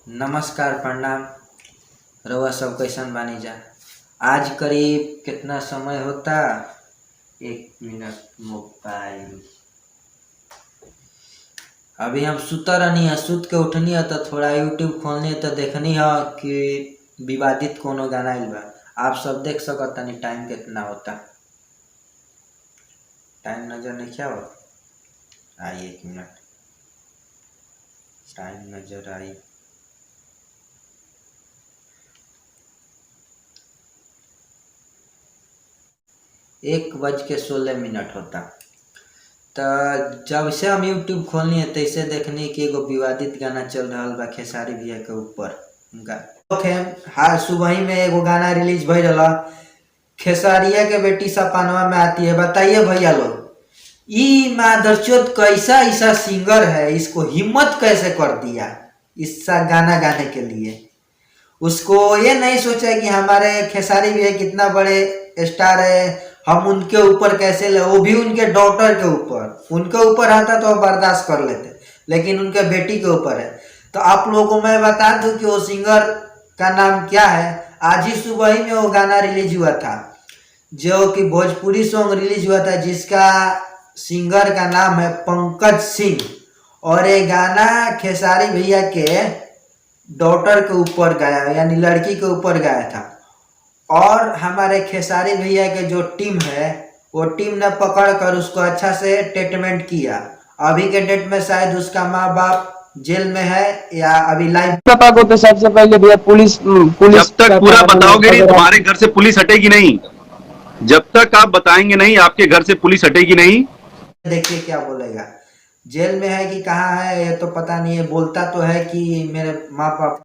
नमस्कार प्रणाम। रउआ सब कैसन बानी जा। आज करीब कितना समय होता, 1 मिनट मोबाइल। अभी हम सुतर रहनी है, सुत के उठनी है तो थोड़ा यूट्यूब खोलनी है तो देखनी है कि विवादित कोनो गाना आइल बा। आप सब देख सकतानी टाइम कितना होता। टाइम नजर नहीं क्या हो आई, 1 मिनट टाइम नजर आई। 1:16 होता। तो जब से हम यूट्यूब खोलनी है तैसे देखनी कि एगो विवादित गाना चल रहा बा खेसारी भैया के ऊपर। उनका हाँ, सुबह ही में एगो गाना रिलीज भई रहा, खेसारिया के बेटी सपनवा में आती है। बताइए भैया लोग, ई मादरचोद कैसा ऐसा सिंगर है, इसको हिम्मत कैसे कर दिया इस गाना गाने के लिए। उसको ये नहीं सोचा कि हमारे खेसारी भैया कितना बड़े स्टार है, हम उनके ऊपर कैसे ले, वो भी उनके डॉटर के ऊपर। उनके ऊपर आता तो बर्दाश्त कर लेते, लेकिन उनके बेटी के ऊपर है। तो आप लोगों को मैं बता दूं कि वो सिंगर का नाम क्या है। आज ही सुबह ही में वो गाना रिलीज हुआ था, जो कि भोजपुरी सॉन्ग रिलीज हुआ था, जिसका सिंगर का नाम है पंकज सिंह। और ये गाना खेसारी भैया के डॉटर के ऊपर गाया, यानी लड़की के ऊपर गाया था। और हमारे खेसारी भैया के जो टीम है, वो टीम ने पकड़ कर उसको अच्छा से ट्रीटमेंट किया। अभी के डेट में शायद उसका माँ बाप जेल में है या अभी लाइव। पापा को तो सबसे पहले भैया पुलिस जब तक पूरा बताओगे नहीं तुम्हारे घर से पुलिस हटेगी नहीं। जब तक आप बताएंगे नहीं आपके घर से पुलिस हटेगी नहीं। देखिए क्या बोलेगा, जेल में है कि कहाँ है ये तो पता नहीं है। बोलता तो है कि मेरे माँ बाप।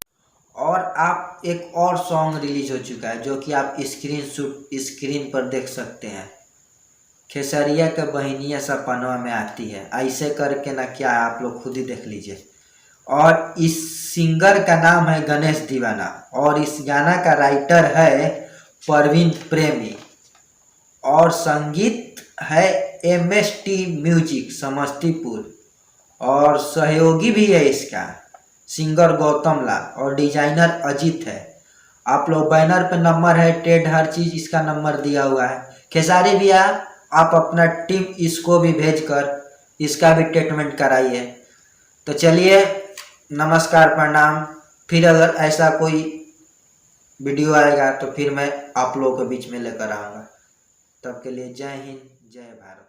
और आप एक और सॉन्ग रिलीज हो चुका है जो कि आप स्क्रीन पर देख सकते हैं। खेसरिया के बहनिया सपनवा में आती है, ऐसे करके ना क्या है, आप लोग खुद ही देख लीजिए। और इस सिंगर का नाम है गणेश दीवाना, और इस गाना का राइटर है परवीन प्रेमी, और संगीत है MST म्यूजिक समस्तीपुर, और सहयोगी भी है इसका सिंगर गौतम लाल, और डिजाइनर अजीत है। आप लोग बैनर पे नंबर है, टेड हर चीज इसका नंबर दिया हुआ है। खेसारी भैया, आप अपना टीम इसको भी भेजकर इसका भी ट्रीटमेंट कराइए। तो चलिए, नमस्कार प्रणाम। फिर अगर ऐसा कोई वीडियो आएगा तो फिर मैं आप लोगों के बीच में लेकर आऊँगा। तब के लिए जय हिंद, जय भारत।